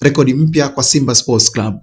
rekodi mpya kwa Simba Sports Club.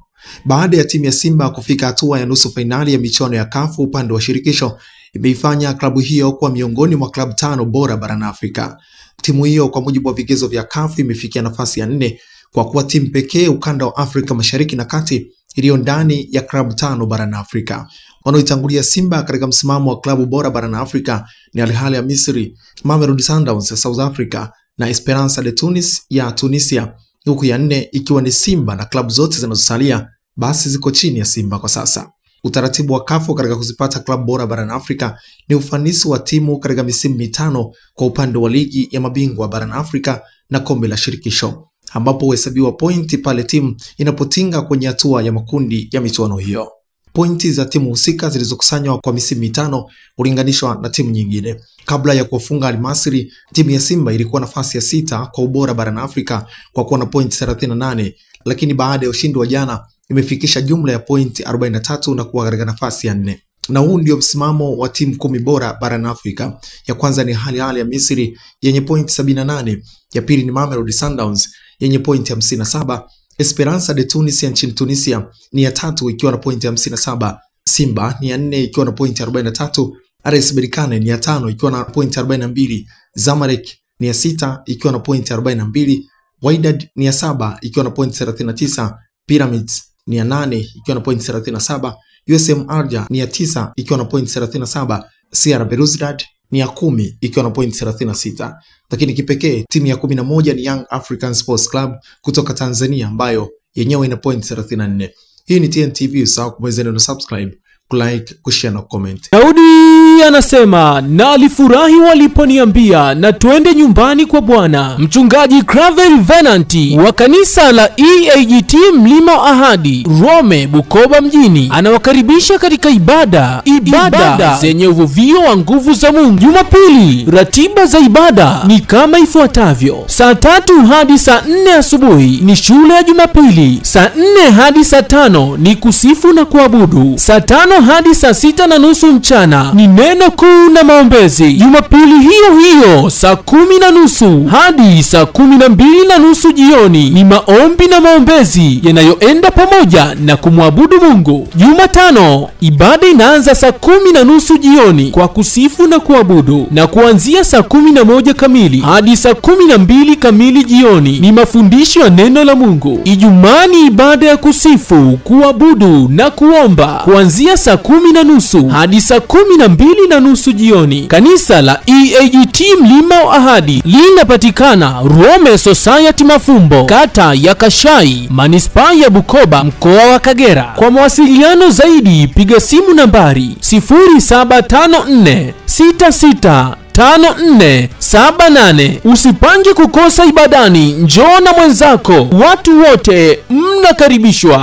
Baada ya timu ya Simba kufika hatua ya nusu fainali ya michuano ya CAF upande wa shirikisho, imeifanya klabu hiyo kuwa miongoni mwa klabu 5 bora barani Afrika. Timu hiyo kwa mujibu wa vigezo vya CAF imefikia nafasi ya 4 kwa kuwa timu pekee ukanda wa Afrika Mashariki na Kati iliyo ndani ya klabu 5 barani Afrika. Wanaoitangulia Simba katika msimamo wa klabu bora barani Afrika ni Al Ahly ya Misri, Mamelodi Sundowns ya South Africa na Esperance de Tunis ya Tunisia, huku ya 4 ikiwa ni Simba, na klabu zote zinazosalia basi ziko chini ya Simba kwa sasa. Utaratibu wa CAF katika kuzipata klabu bora barani Afrika ni ufanisi wa timu katika misimu 5 kwa upande wa ligi ya mabingwa barani Afrika na kombe la shirikisho, ambapo huhesabiwa pointi pale timu inapotinga kwenye hatua ya makundi ya michuano hiyo. Pointi za timu husika zilizokusanywa kwa misimu 5 ulinganishwa na timu nyingine. Kabla ya kufunga Al Masry, timu ya Simba ilikuwa nafasi ya 6 kwa ubora barani Afrika kwa kuwa na pointi 38, lakini baada ya ushindi wa jana imefikisha jumla ya pointi 43 na kuwa katika nafasi ya 4. Na huu ndio msimamo wa timu 10 bora barani Afrika. Ya kwanza ni Al Ahly ya Misri yenye pointi 78, ya pili ni Mamelodi Sundowns yenye pointi 57, Esperance de Tunis ya nchini Tunisia ni ya 3 ikiwa na pointi 57, Simba ni ya 4 ikiwa na pointi 43, RS Berkane ni ya 5 ikiwa na pointi 42, Zamalek ni ya 6 ikiwa na pointi 42, Wydad ni ya 7 ikiwa na pointi 39, Pyramids ni ya 8 ikiwa na pointi 37, USM Alger ni ya 9 ikiwa na pointi 37, CR Belouizdad ni ya 10 ikiwa na pointi 36. Lakini kipekee timu ya 11 ni Young African Sports Club kutoka Tanzania ambayo yenyewe ina pointi 34. Hii ni TNTV, usahau kubonyeza neno subscribe, kulike, kushare na comment. Daudi anasema na alifurahi waliponiambia na twende nyumbani kwa Bwana. Mchungaji Cravel Venanti wa kanisa la EAGT Mlima wa Ahadi, Rome, Bukoba mjini anawakaribisha katika ibada zenye uvuvio wa nguvu za Mungu. Jumapili, ratiba za ibada ni kama ifuatavyo: saa 3 hadi saa 4 asubuhi ni shule ya Jumapili, saa 4 hadi saa 5 ni kusifu na kuabudu, saa 5 hadi saa 6:30 mchana ni neno kuu na maombezi. Jumapili hiyo hiyo saa 10:30 hadi saa 12:30 jioni ni maombi na maombezi yanayoenda pamoja na kumwabudu Mungu. Jumatano, ibada inaanza saa 10:30 jioni kwa kusifu na kuabudu, na kuanzia saa 11 kamili hadi saa 12 kamili jioni ni mafundisho ya neno la Mungu. Ijumaa ni ibada ya kusifu, kuabudu na kuomba kuanzia saa 10:30 hadi saa 12:30 jioni. Kanisa la EAGT Mlima wa Ahadi linapatikana Rome Society Mafumbo, kata ya Kashai, manispaa ya Bukoba, mkoa wa Kagera. Kwa mawasiliano zaidi piga simu nambari 0754665478. Usipange kukosa ibadani, njoo na mwenzako, watu wote mnakaribishwa.